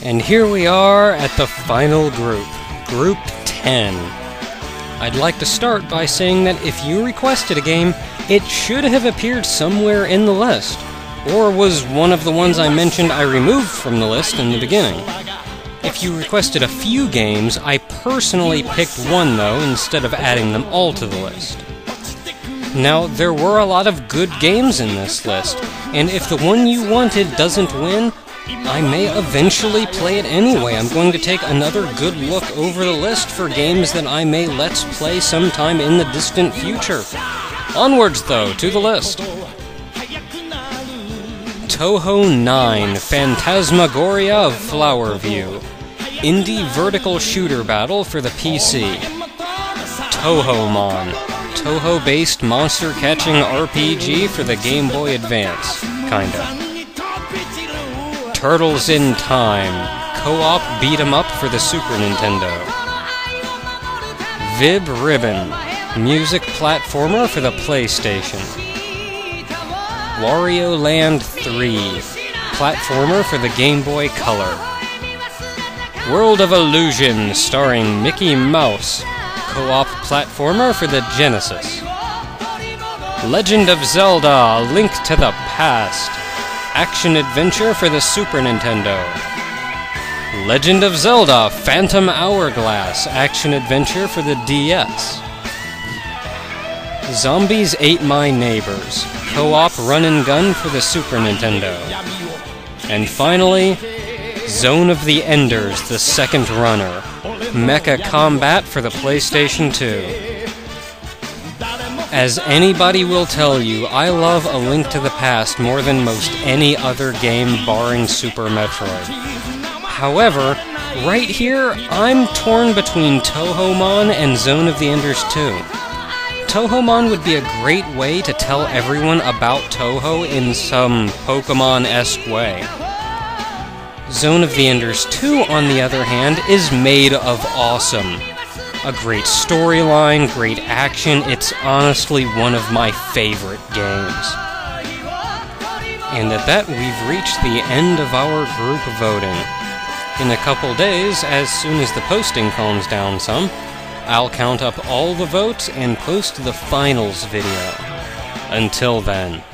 And here we are at the final group, Group 10. I'd like to start by saying that if you requested a game, it should have appeared somewhere in the list, or was one of the ones I mentioned I removed from the list in the beginning. If you requested a few games, I personally picked one though, instead of adding them all to the list. Now, there were a lot of good games in this list, and if the one you wanted doesn't win, I may eventually play it anyway. I'm going to take another good look over the list for games that I may let's play sometime in the distant future. Onwards, though, to the list. Touhou 9, Phantasmagoria of Flower View. Indie vertical shooter battle for the PC. Touhoumon, Touhou-based monster-catching RPG for the Game Boy Advance. Kinda. Turtles in Time, co-op beat-em-up for the Super Nintendo. Vib Ribbon, music platformer for the PlayStation. Wario Land 3, platformer for the Game Boy Color. World of Illusion, starring Mickey Mouse, co-op platformer for the Genesis. Legend of Zelda, A Link to the Past, action-adventure for the Super Nintendo. Legend of Zelda, Phantom Hourglass, action-adventure for the DS. Zombies Ate My Neighbors, co-op run-and-gun for the Super Nintendo. And finally, Zone of the Enders, the second runner, mecha combat for the PlayStation 2. As anybody will tell you, I love A Link to the Past more than most any other game barring Super Metroid. However, right here, I'm torn between Touhoumon and Zone of the Enders 2. Touhoumon would be a great way to tell everyone about Touhou in some Pokemon-esque way. Zone of the Enders 2, on the other hand, is made of awesome. A great storyline, great action, it's honestly one of my favorite games. And at that, we've reached the end of our group voting. In a couple days, as soon as the posting calms down some, I'll count up all the votes and post the finals video. Until then.